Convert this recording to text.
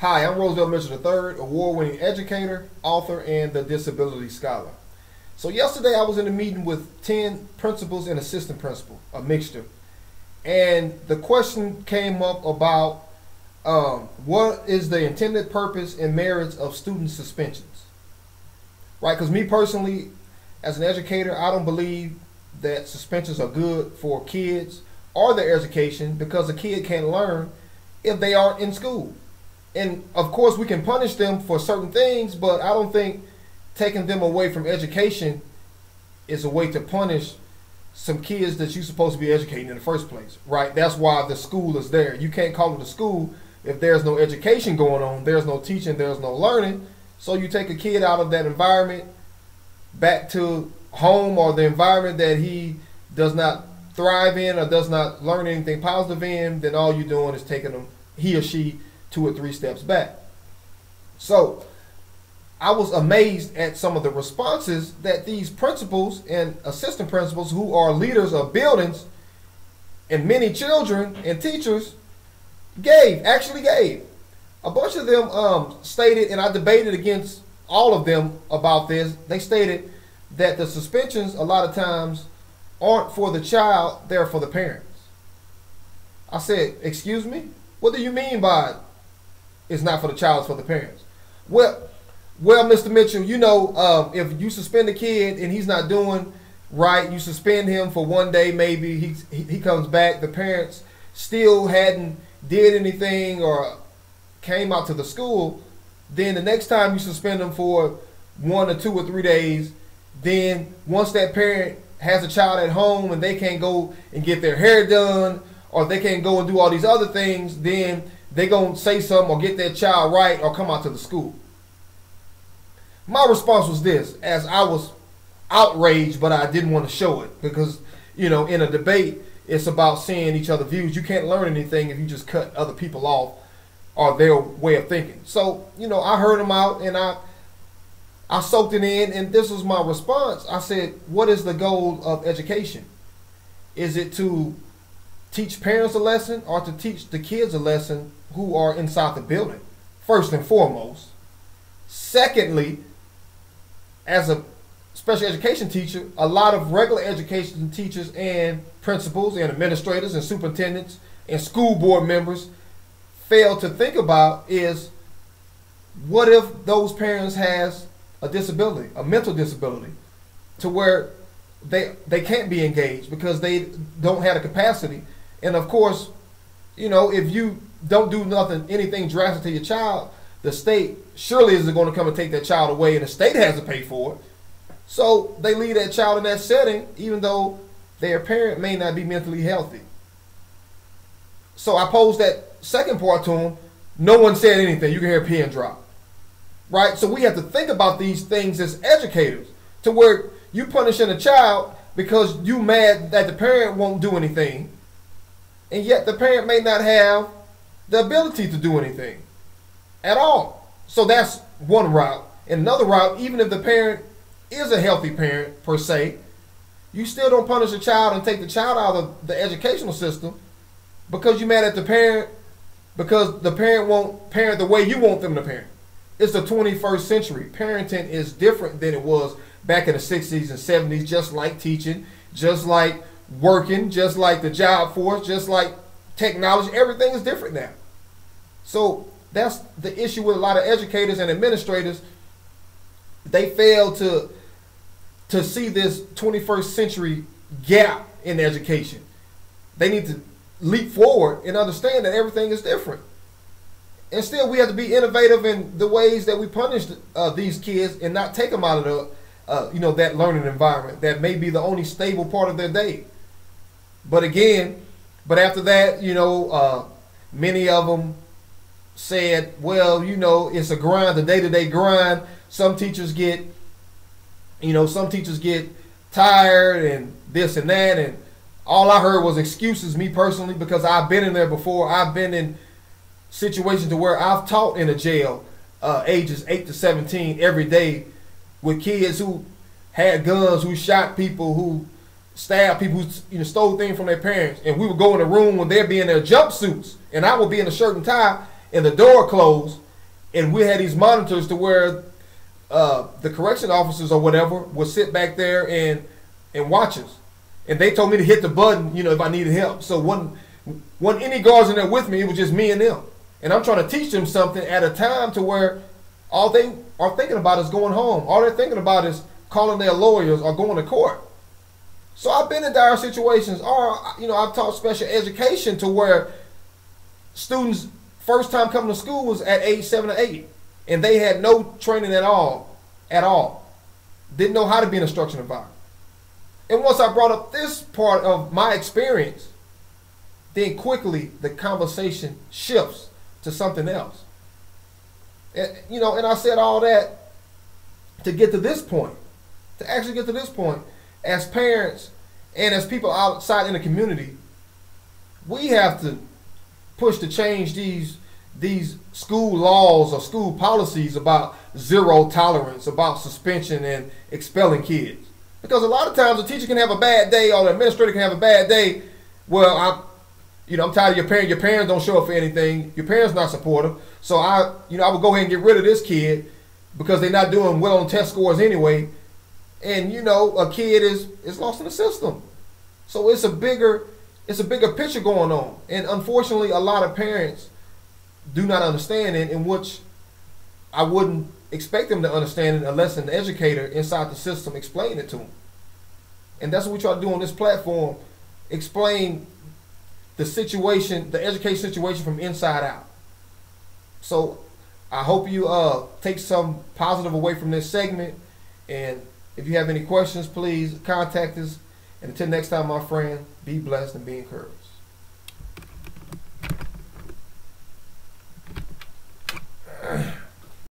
Hi, I'm Roosevelt Mitchell III, award-winning educator, author, and the disability scholar. So yesterday I was in a meeting with 10 principals and assistant principal, a mixture. And the question came up about what is the intended purpose and merits of student suspensions? Right, because me personally, as an educator, I don't believe that suspensions are good for kids or their education because a kid can't learn if they aren't in school. And of course we can punish them for certain things, but I don't think taking them away from education is a way to punish some kids that you're supposed to be educating in the first place, right? That's why the school is there. You can't call it a school if there's no education going on, there's no teaching, there's no learning. So you take a kid out of that environment back to home or the environment that he does not thrive in or does not learn anything positive in, then all you're doing is taking him, he or she, 2 or 3 steps back. So I was amazed at some of the responses that these principals and assistant principals who are leaders of buildings and many children and teachers actually gave. A bunch of them stated, and I debated against all of them about this, they stated that the suspensions a lot of times aren't for the child, they're for the parents. I said, excuse me? What do you mean by it's not for the child, it's for the parents? Well, Mr. Mitchell, you know, if you suspend a kid and he's not doing right, you suspend him for one day, maybe he comes back, the parents still hadn't did anything or came out to the school, then the next time you suspend them for 1 or 2 or 3 days, then once that parent has a child at home and they can't go and get their hair done or they can't go and do all these other things, then they're going to say something or get their child right or come out to the school. My response was this, as I was outraged, but I didn't want to show it because, you know, in a debate, it's about seeing each other's views. You can't learn anything if you just cut other people off or their way of thinking. So, you know, I heard them out and I soaked it in, and this was my response. I said, what is the goal of education? Is it to teach parents a lesson or to teach the kids a lesson who are inside the building, first and foremost? Secondly, as a special education teacher, a lot of regular education teachers and principals and administrators and superintendents and school board members fail to think about is, what if those parents has a disability, a mental disability, to where they can't be engaged because they don't have the capacity. And of course, you know, if you don't do anything drastic to your child, the state surely isn't going to come and take that child away, and the state has to pay for it. So they leave that child in that setting, even though their parent may not be mentally healthy. So I posed that second part to him. No one said anything. You can hear a pin drop. Right? So we have to think about these things as educators, to where you punishing a child because you mad that the parent won't do anything, and yet the parent may not have the ability to do anything at all. So that's one route. And another route, even if the parent is a healthy parent per se, you still don't punish a child and take the child out of the educational system because you're mad at the parent because the parent won't parent the way you want them to parent. It's the 21st century. Parenting is different than it was back in the 60s and 70s, just like teaching, just like working, just like the job force, just like technology. Everything is different now. So that's the issue with a lot of educators and administrators. They fail to see this 21st century gap in education. They need to leap forward and understand that everything is different. And still, we have to be innovative in the ways that we punish these kids and not take them out of the, that learning environment that may be the only stable part of their day. But after that, many of them said, well, it's a grind, the day-to-day grind. Some teachers get tired and this and that, and all I heard was excuses, me personally, because I've been in there before. I've been in situations to where I've taught in a jail, ages 8 to 17 every day, with kids who had guns, who shot people, who stabbed people, who stole things from their parents. And we would go in a room when they'd be in their jumpsuits, and I would be in a shirt and tie, and the door closed, And we had these monitors to where the correction officers or whatever would sit back there and watch us. And they told me to hit the button, if I needed help. So when any guards in there with me, it was just me and them. And I'm trying to teach them something at a time to where all they are thinking about is going home. All they're thinking about is calling their lawyers or going to court. So I've been in dire situations, or I've taught special education to where students first time coming to school was at age 7 or 8, and they had no training at all. Didn't know how to be in an instruction environment. And once I brought up this part of my experience, then quickly the conversation shifts to something else. And I said all that to get to this point, to actually get to this point. As parents and as people outside in the community, we have to push to change these school laws or school policies about zero tolerance, about suspension and expelling kids. Because a lot of times a teacher can have a bad day or the administrator can have a bad day. Well, I'm tired of your parents. Your parents don't show up for anything. Your parents not supportive. So I would go ahead and get rid of this kid because they're not doing well on test scores anyway. And a kid is lost in the system. So it's a bigger picture going on. And unfortunately, a lot of parents do not understand it, in which I wouldn't expect them to understand it unless an educator inside the system explain it to them. And that's what we try to do on this platform: explain the situation, the education situation from inside out. So I hope you take some positive away from this segment. And if you have any questions, please contact us. And until next time, my friend, be blessed and be encouraged.